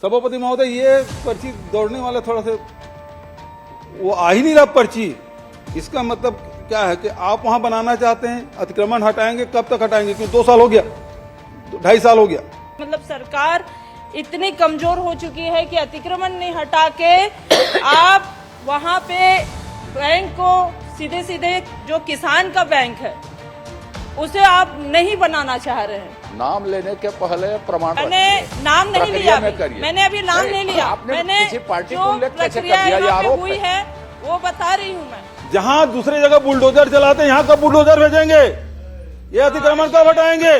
सभापति महोदय, ये पर्ची दौड़ने वाला थोड़ा सा वो आ ही नहीं रहा पर्ची। इसका मतलब क्या है कि आप वहां बनाना चाहते हैं, अतिक्रमण हटाएंगे, कब तक हटाएंगे? क्योंकि 2 साल हो गया, 2.5 साल हो गया। मतलब सरकार इतनी कमजोर हो चुकी है कि अतिक्रमण नहीं हटा के आप वहां पे बैंक को सीधे सीधे जो किसान का बैंक है उसे आप नहीं बनाना चाह रहे हैं। नाम लेने के पहले प्रमाण मैंने नाम नहीं लिया, मैंने अभी नाम नहीं लिया, मैंने किसी पार्टी जो को उल्लेख कैसे कर प्रक्रिया दिया? ये यहाँ पे आरोप हुई है वो बता रही हूँ मैं। जहां दूसरी जगह बुलडोजर चलाते हैं, यहां कब बुलडोजर भेजेंगे? ये अतिक्रमण कब हटाएंगे?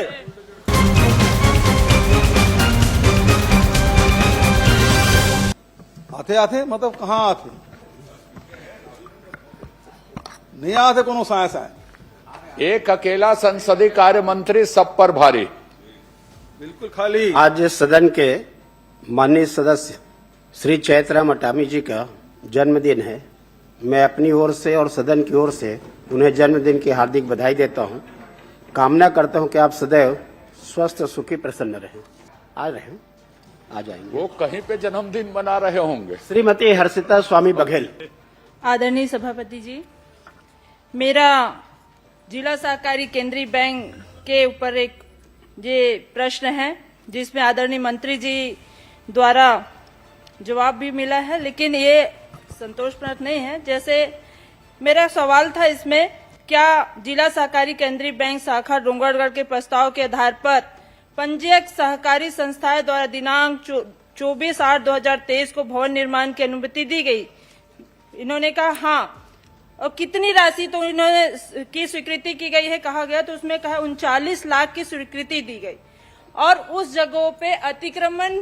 आते आते मतलब कहाँ आते नहीं आते कोनो साया है। एक अकेला संसदीय कार्य मंत्री सब पर भारी। बिल्कुल खाली। आज सदन के माननीय सदस्य श्री चैतराम अटामी जी का जन्मदिन है। मैं अपनी ओर से और सदन की ओर से उन्हें जन्मदिन की हार्दिक बधाई देता हूं। कामना करता हूं कि आप सदैव स्वस्थ सुखी प्रसन्न रहें। आ रहे हैं, आ जाएंगे। वो कहीं पे जन्मदिन मना रहे होंगे। श्रीमती हर्षिता स्वामी बघेल। आदरणीय सभापति जी, मेरा जिला सहकारी केंद्रीय बैंक के ऊपर एक ये प्रश्न है जिसमें आदरणीय मंत्री जी द्वारा जवाब भी मिला है, लेकिन ये संतोषजनक नहीं है। जैसे मेरा सवाल था इसमें, क्या जिला सहकारी केंद्रीय बैंक शाखा डोंगरगढ़ के प्रस्ताव के आधार पर पंजीयक सहकारी संस्थाएं द्वारा दिनांक 24/8/2023 को भवन निर्माण की अनुमति दी गई? इन्होंने कहा हाँ। और कितनी राशि तो इन्होंने की स्वीकृति की गई है कहा गया, तो उसमें कहा 39 लाख की स्वीकृति दी गई। और उस जगहों पे अतिक्रमण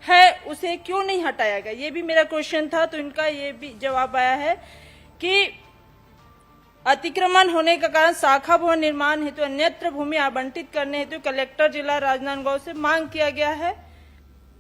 है उसे क्यों नहीं हटाया गया? ये भी मेरा क्वेश्चन था। तो इनका ये भी जवाब आया है कि अतिक्रमण होने का कारण शाखा भवन निर्माण हेतु अन्यत्र भूमि आवंटित करने हेतु कलेक्टर जिला राजनांदगांव से मांग किया गया है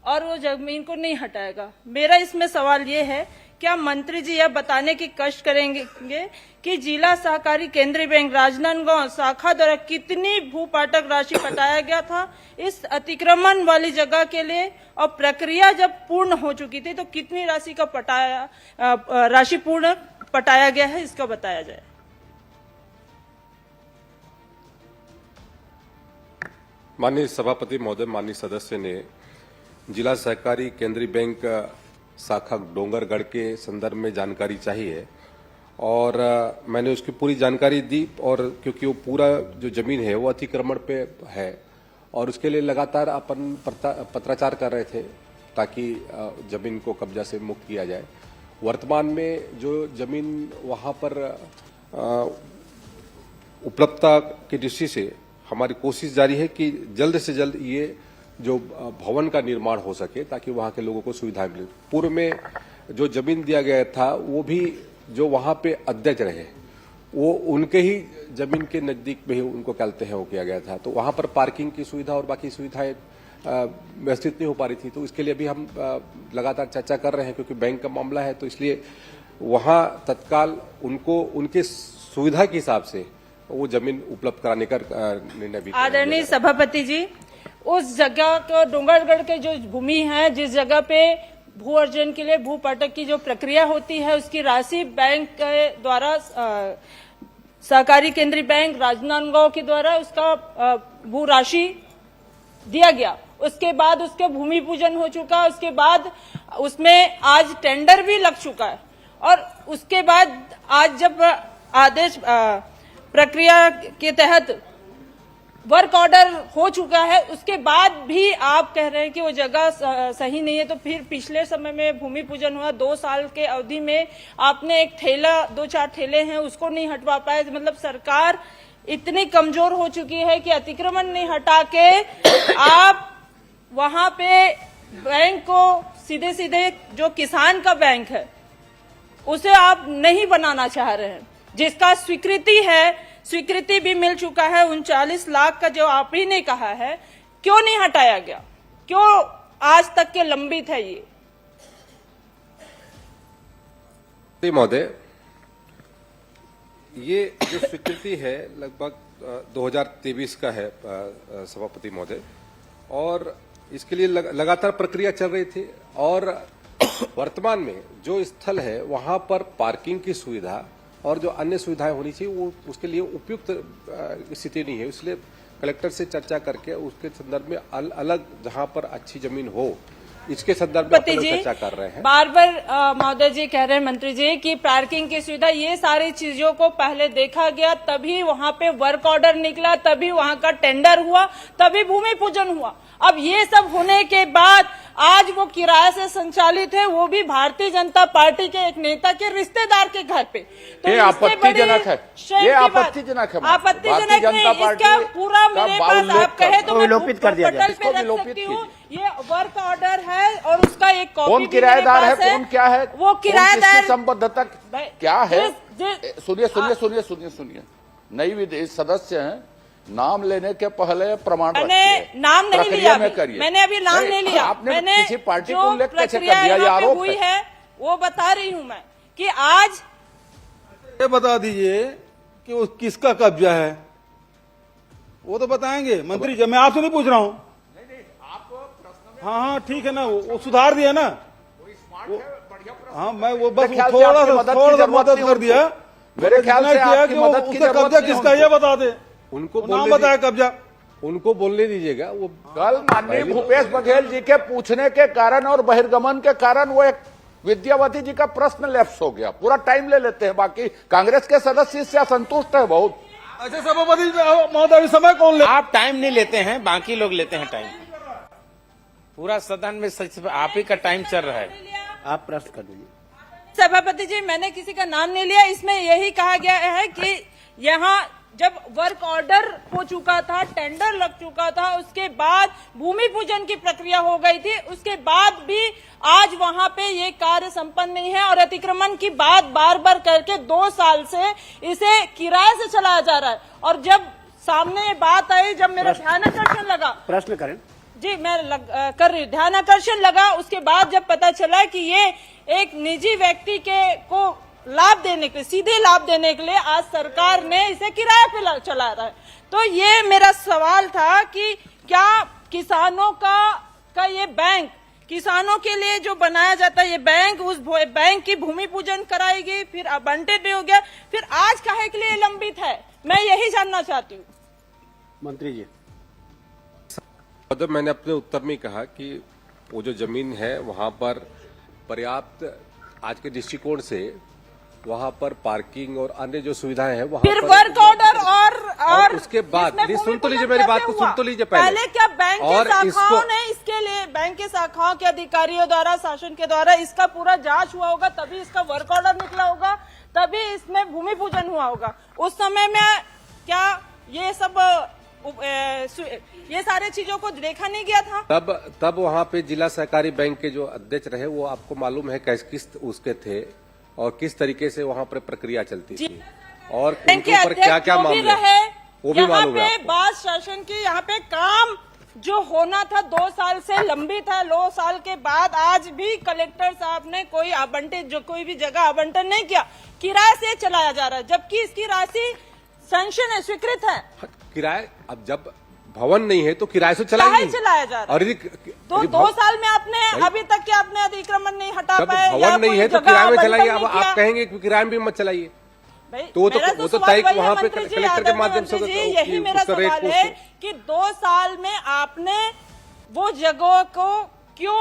और वो जमीन को नहीं हटाएगा। मेरा इसमें सवाल ये है, क्या मंत्री जी यह बताने की कष्ट करेंगे कि जिला सहकारी केंद्रीय बैंक राजनांदगांव शाखा द्वारा कितनी भूपाटक राशि पटाया गया था इस अतिक्रमण वाली जगह के लिए, और प्रक्रिया जब पूर्ण हो चुकी थी तो कितनी राशि का राशि पूर्ण पटाया गया है, इसका बताया जाए। माननीय सभापति महोदय, माननीय सदस्य ने जिला सहकारी केंद्रीय बैंक शाखा डोंगरगढ़ के संदर्भ में जानकारी चाहिए और मैंने उसकी पूरी जानकारी दी। और क्योंकि वो पूरा जो जमीन है वो अतिक्रमण पे है और उसके लिए लगातार अपन पत्राचार कर रहे थे ताकि जमीन को कब्जा से मुक्त किया जाए। वर्तमान में जो जमीन वहां पर उपलब्धता की दृष्टि से हमारी कोशिश जारी है कि जल्द से जल्द ये जो भवन का निर्माण हो सके ताकि वहां के लोगों को सुविधाएं मिले। पूर्व में जो जमीन दिया गया था वो भी जो वहां पे अध्यक्ष रहे वो उनके ही जमीन के नजदीक में ही उनको कहते हैं वो किया गया था, तो वहां पर पार्किंग की सुविधा और बाकी सुविधाएं व्यवस्थित नहीं हो पा रही थी। तो इसके लिए भी हम लगातार चर्चा कर रहे हैं क्योंकि बैंक का मामला है, तो इसलिए वहां तत्काल उनको उनके सुविधा के हिसाब से वो जमीन उपलब्ध कराने का निर्णय भी। आदरणीय सभापति जी, उस जगह को डोंगरगढ़ के जो भूमि है जिस जगह पे भू अर्जन के लिए भूपाटक की जो प्रक्रिया होती है उसकी राशि बैंक के द्वारा सहकारी केंद्रीय बैंक राजनांदगांव के द्वारा उसका भू राशि दिया गया। उसके बाद उसके भूमि पूजन हो चुका, उसके बाद उसमें आज टेंडर भी लग चुका है और उसके बाद आज जब आदेश प्रक्रिया के तहत वर्क ऑर्डर हो चुका है उसके बाद भी आप कह रहे हैं कि वो जगह सही नहीं है। तो फिर पिछले समय में भूमि पूजन हुआ, 2 साल के अवधि में आपने एक ठेला 2-4 ठेले हैं उसको नहीं हटवा पाए। मतलब सरकार इतनी कमजोर हो चुकी है कि अतिक्रमण नहीं हटा के आप वहां पे बैंक को सीधे सीधे जो किसान का बैंक है उसे आप नहीं बनाना चाह रहे हैं, जिसका स्वीकृति भी मिल चुका है। 39 लाख का जो आप ही ने कहा है, क्यों नहीं हटाया गया? क्यों आज तक के लंबित है ये? महोदय, ये जो स्वीकृति है लगभग 2023 का है सभापति महोदय, और इसके लिए लगातार प्रक्रिया चल रही थी। और वर्तमान में जो स्थल है वहां पर पार्किंग की सुविधा और जो अन्य सुविधाएं होनी चाहिए वो उसके लिए उपयुक्त स्थिति नहीं है। इसलिए कलेक्टर से चर्चा करके उसके संदर्भ में अलग जहां पर अच्छी जमीन हो इसके संदर्भ में अपन लोग चर्चा कर रहे हैं। बार बार महोदय जी कह रहे हैं मंत्री जी कि पार्किंग की सुविधा, ये सारी चीजों को पहले देखा गया, तभी वहां पे वर्क ऑर्डर निकला, तभी वहां का टेंडर हुआ, तभी भूमि पूजन हुआ। अब ये सब होने के बाद आज वो किराए से संचालित है, वो भी भारतीय जनता पार्टी के एक नेता के रिश्तेदार के घर पे। ये आपत्तिजनक है, ये आपत्तिजनक है। आपत्तिजनक नहीं, इसका पूरा मेरे पास आप कहे तो मैं विलोपित कर दिया जाए। पटल पे रख सकती हूँ। ये वर्क ऑर्डर है और उसका एक कॉपी कौन किराएदार है, कौन क्या है, वो किराएदार संबद्धता क्या है। सुनिए नई विदेश सदस्य हैं, नाम लेने के पहले प्रमाण मैंने नाम नहीं लिया, मैंने अभी नाम नहीं लिया। आपने मैंने किसी पार्टी को जो उल्लेख कैसे कर प्रक्रिया दिया, ये यहाँ पे आरोप हुई है वो बता रही हूँ मैं कि आज ये बता दीजिए कि वो किसका कब्जा है, वो तो बताएंगे मंत्री जी। मैं आपसे नहीं पूछ रहा हूँ। हाँ ठीक है ना, वो सुधार दिया ना। हाँ मैं वो बस थोड़ा सा मदद कर दिया। मेरे ख्याल से आपकी मदद की उसका कब्जा किसका ये बता दे, उनको नाम बताया कब्जा, उनको बोलने दीजिएगा। वो कल माननीय भूपेश बघेल जी के पूछने के कारण और बहिर्गमन के कारण वो एक विद्यावती जी का प्रश्न लैप्स हो गया। पूरा टाइम ले लेते हैं, बाकी कांग्रेस के सदस्य इससे असंतुष्ट है बहुत। अच्छा सभापति महोदय समय कौन ले? आप टाइम नहीं लेते हैं, बाकी लोग लेते हैं टाइम। पूरा सदन में सच आप ही का टाइम चल रहा है। आप प्रश्न कर दीजिए। सभापति जी, मैंने किसी का नाम नहीं लिया। इसमें यही कहा गया है कि यहाँ जब वर्क ऑर्डर हो चुका था, टेंडर लग चुका था, उसके बाद भूमि पूजन की प्रक्रिया हो गई थी, उसके बाद भी आज वहां पे ये कार्य संपन्न नहीं है और अतिक्रमण की बात बार बार करके 2 साल से इसे किराए से चलाया जा रहा है। और जब सामने ये बात आई, जब मेरा ध्यान आकर्षण लगा, प्रश्न करें जी मैं कर रही हूँ, ध्यान आकर्षण लगा, उसके बाद जब पता चला कि ये एक निजी व्यक्ति को लाभ देने के लिए, सीधे लाभ देने के लिए आज सरकार ने इसे किराए पे चला रहा है। तो ये मेरा सवाल था कि क्या किसानों का ये बैंक, किसानों के लिए जो बनाया जाता है ये बैंक, उस बैंक की भूमि पूजन कराएगी, फिर आवंटित भी हो गया, फिर आज काहे के लिए लंबित है, मैं यही जानना चाहती हूँ। मंत्री जी, मैंने अपने उत्तर में कहा कि वो जो जमीन है वहां पर पर्याप्त आज के दृष्टिकोण से वहां पर पार्किंग और अन्य जो सुविधाएं हैं वहां फिर वर्क ऑर्डर और उसके बाद सुन तो लीजिए मेरी बात को, सुन तो लीजिए पहले क्या बैंक की शाखाओं ने इसके लिए, बैंक की शाखाओं के अधिकारियों द्वारा, शासन के द्वारा इसका पूरा जांच हुआ होगा, तभी इसका वर्क ऑर्डर निकला होगा, तभी इसमें भूमि पूजन हुआ होगा। उस समय में क्या ये सब ये सारे चीजों को देखा नहीं गया था? तब वहां पे जिला सहकारी बैंक के जो अध्यक्ष रहे वो आपको मालूम है किस उसके थे और किस तरीके से वहां पर प्रक्रिया चलती थी और उनके ऊपर क्या क्या मामले वो भी मालूम है आपको। बाद शासन की यहाँ पे काम जो होना था 2 साल से लंबित है। 2 साल के बाद आज भी कलेक्टर साहब ने कोई आवंटित, जो कोई भी जगह आवंटन नहीं किया, किराए से चलाया जा रहा है, जबकि इसकी राशि सैंक्शन है, स्वीकृत है। किराए, अब जब भवन नहीं है तो किराए से चलाया जा रहा है। तो 2 साल में आपने अभी तक क्या आपने अतिक्रमण नहीं हटा पाए? भवन नहीं है तो किराए में चलाइए। अब आप कहेंगे कि किराए में भी मत चलाइए, तो वो तो तय वहां पे कलेक्टर के माध्यम से। यही मेरा सवाल है कि 2 साल में आपने वो जगह को क्यों,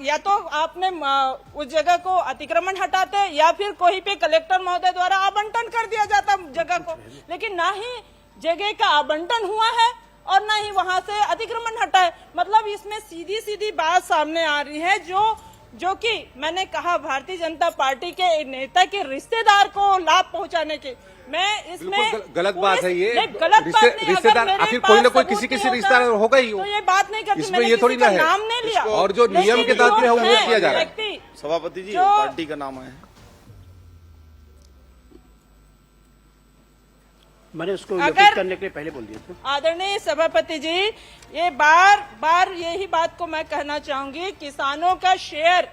या तो आपने उस जगह को अतिक्रमण हटाते या फिर कोई पे कलेक्टर महोदय द्वारा आवंटन कर दिया जाता जगह को, लेकिन ना ही जगह का आवंटन हुआ है और ना ही वहां से अतिक्रमण हटा है। मतलब इसमें सीधी सीधी बात सामने आ रही है, जो कि मैंने कहा भारतीय जनता पार्टी के नेता के रिश्तेदार को लाभ पहुंचाने के, मैं इसमें गलत बात है ये। गलत रिश्तेदार आखिर कोई ना कोई किसी रिश्तेदार होगा ही, तो ये बात नहीं करती। इसमें ये थोड़ी ना है, नाम नहीं लिया और जो नियम के तहत है वो किया जा रहा है। सभापति जी पार्टी का नाम है, मैंने उसको विलोपित करने के लिए पहले बोल दिया था। आदरणीय सभापति जी, ये बार बार यही बात को मैं कहना चाहूंगी, किसानों का शेयर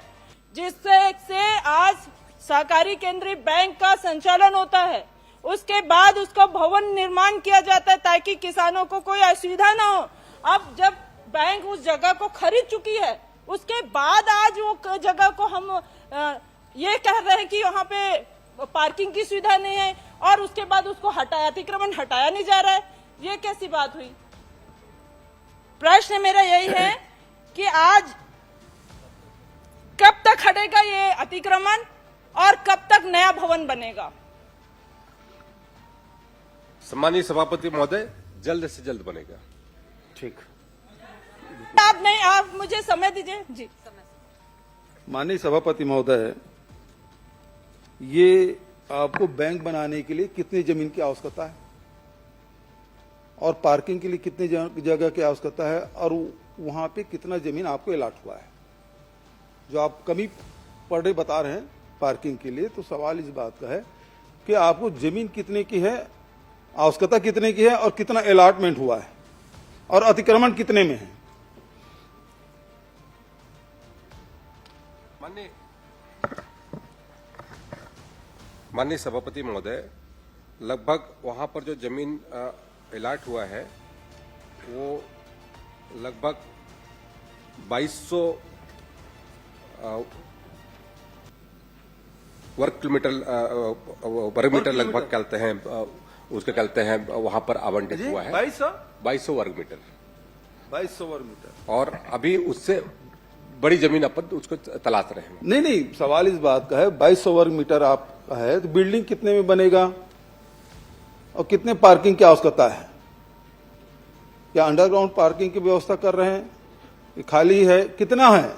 जिससे आज सहकारी केंद्रीय बैंक का संचालन होता है, उसके बाद उसका भवन निर्माण किया जाता है ताकि किसानों को कोई असुविधा ना हो। अब जब बैंक उस जगह को खरीद चुकी है उसके बाद आज वो जगह को हम ये कह रहे हैं कि वहां पे पार्किंग की सुविधा नहीं है और उसके बाद उसको अतिक्रमण हटाया नहीं जा रहा है। ये कैसी बात हुई? प्रश्न मेरा यही है कि आज कब तक हटेगा ये अतिक्रमण और कब तक नया भवन बनेगा? सम्मानीय सभापति महोदय, जल्द से जल्द बनेगा। ठीक। आप मुझे समय दीजिए जी। माननीय सभापति महोदय, ये आपको बैंक बनाने के लिए कितनी जमीन की आवश्यकता है और पार्किंग के लिए कितनी जगह की आवश्यकता है और वहां पे कितना जमीन आपको अलॉट हुआ है? जो आप कमी पर डे बता रहे हैं पार्किंग के लिए, तो सवाल इस बात का है कि आपको जमीन कितने की है, आवश्यकता कितने की है और कितना अलॉटमेंट हुआ है और अतिक्रमण कितने में है? माननीय सभापति महोदय, लगभग वहां पर जो जमीन अलॉट हुआ है वो लगभग 2200 वर्ग मीटर लगभग कहते हैं, उसके कहते हैं वहां पर आवंटित हुआ है 2200 वर्ग मीटर। 2200 वर्ग मीटर। और अभी उससे बड़ी जमीन अपन उसको तलाश रहे हैं। नहीं, सवाल इस बात का है 2200 वर्ग मीटर आपका है तो बिल्डिंग कितने में बनेगा और कितने पार्किंग की आवश्यकता है? क्या अंडरग्राउंड पार्किंग की व्यवस्था कर रहे हैं? खाली है? कितना है?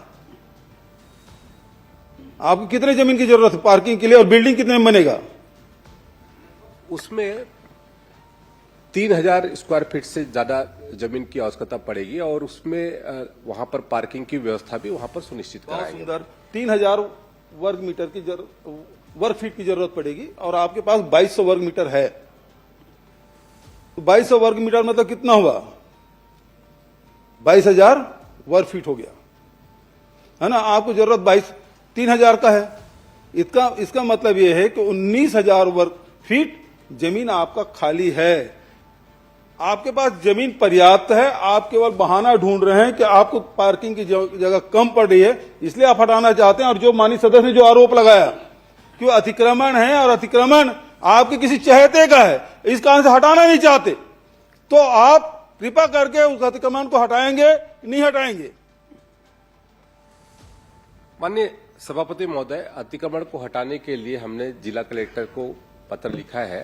आपको कितने जमीन की जरूरत है पार्किंग के लिए और बिल्डिंग कितने में बनेगा? उसमें 3000 स्क्वायर फीट से ज्यादा जमीन की आवश्यकता पड़ेगी और उसमें वहां पर पार्किंग की व्यवस्था भी वहां पर सुनिश्चित कराएंगे। सुंदर। 3000 वर्ग मीटर की वर्ग फीट की जरूरत पड़ेगी और आपके पास 2200 वर्ग मीटर है, तो 2200 वर्ग मीटर मतलब कितना हुआ? 22000 वर्ग फीट हो गया, है ना? आपको जरूरत 3000 का है। इसका मतलब यह है कि 19000 वर्ग फीट जमीन आपका खाली है। आपके पास जमीन पर्याप्त है, आप केवल बहाना ढूंढ रहे हैं कि आपको पार्किंग की जगह कम पड़ रही है, इसलिए आप हटाना चाहते हैं। और जो माननीय सदस्य ने जो आरोप लगाया कि वो अतिक्रमण है और अतिक्रमण आपके किसी चहेते का है, इस कारण से हटाना नहीं चाहते, तो आप कृपा करके उस अतिक्रमण को हटाएंगे, नहीं हटाएंगे? माननीय सभापति महोदय, अतिक्रमण को हटाने के लिए हमने जिला कलेक्टर को पत्र लिखा है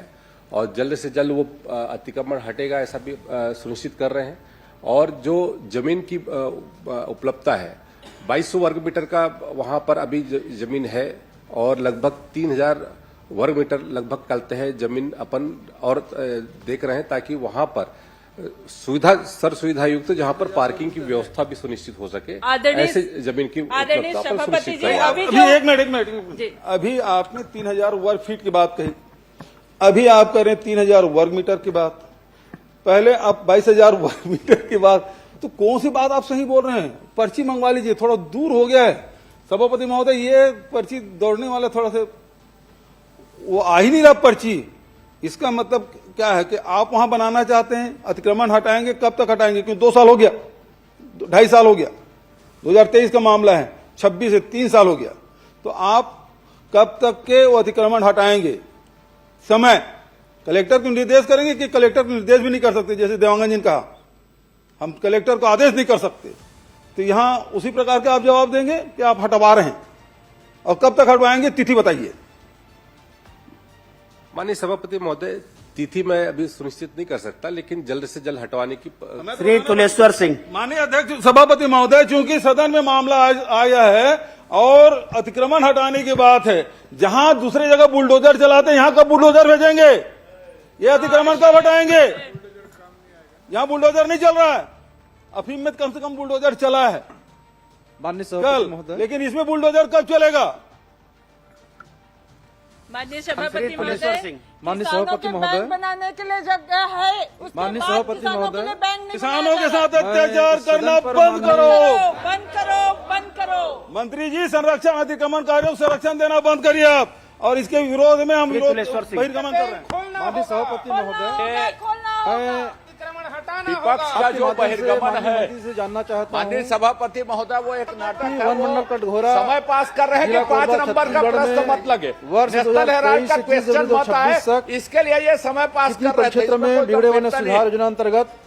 और जल्द से जल्द वो अतिक्रमण हटेगा ऐसा भी सुनिश्चित कर रहे हैं। और जो जमीन की उपलब्धता है 2200 वर्ग मीटर का वहां पर अभी जमीन है और लगभग 3000 वर्ग मीटर लगभग कहते हैं जमीन अपन और देख रहे हैं ताकि वहां पर सुविधा युक्त जहां पर पार्किंग की व्यवस्था भी सुनिश्चित हो सके, ऐसे जमीन की उपलब्धता पर सुनिश्चित करें। एक मिनट। अभी आपने 3000 वर्ग फीट की बात कही, अभी आप कर रहे हैं 3000 वर्ग मीटर की बात, पहले आप 22000 वर्ग मीटर की बात, तो कौन सी बात आप सही बोल रहे हैं? पर्ची मंगवा लीजिए, थोड़ा दूर हो गया है सभापति महोदय। ये पर्ची दौड़ने वाला थोड़ा सा वो आ ही नहीं रहा पर्ची। इसका मतलब क्या है कि आप वहां बनाना चाहते हैं, अतिक्रमण हटाएंगे, कब तक हटाएंगे? क्योंकि 2 साल हो गया, 2.5 साल हो गया, 2023 का मामला है, 26 से 3 साल हो गया, तो आप कब तक के वो अतिक्रमण हटाएंगे? समय कलेक्टर को निर्देश करेंगे कि कलेक्टर को निर्देश भी नहीं कर सकते, जैसे देवांगन जी ने कहा हम कलेक्टर को आदेश नहीं कर सकते, तो यहां उसी प्रकार के आप जवाब देंगे कि आप हटवा रहे हैं और कब तक हटवाएंगे, तिथि बताइए। माननीय सभापति महोदय, तिथि मैं अभी सुनिश्चित नहीं कर सकता, लेकिन जल्द से जल्द हटवाने की श्री तुलेश्वर सिंह। माननीय अध्यक्ष सभापति महोदय, चूंकि सदन में मामला आया है और अतिक्रमण हटाने की बात है, जहां दूसरी जगह बुलडोजर चलाते हैं, यहां कब बुलडोजर भेजेंगे? ये अतिक्रमण कब हटाएंगे? यहां बुलडोजर नहीं चल रहा है, अफीम में कम से कम बुलडोजर चला है माननीय सभापति कल, महोदय, लेकिन इसमें बुलडोजर कब चलेगा? माननीय सभापति माननीय सभापति महोदय, बनाने के लिए जगह है, उसके माननीय बाद सभापति किसानों के महोदय, लिए बैंक नहीं किसानों के बनाया साथ अत्याचार सदन करना पर बंद माननीय- करो। बंद करो। मंत्री जी, संरक्षण अतिक्रमणकारियों को संरक्षण देना बंद करिए आप, और इसके विरोध में हम तुलेश्वर सिंह। बहिर्गमन कर रहे हैं। माननीय सभापति महोदय, खोलना होगा। अतिक्रमण हटाना विपक्ष का आपके जो माध्यम से बहिर्गमन माननीय है, मंत्री से जानना चाहता माननीय हूँ सभापति महोदय, वो एक नाटक है। वन मंडल वो कटघोरा समय पास कर रहे हैं कि 5 नंबर का प्रश्न मत लगे, नेशनल हेराल्ड का क्वेश्चन मत आए, इसके लिए ये समय पास कर रहे थे। क्षेत्र में बिगड़े हुए सुधार योजना अंतर्गत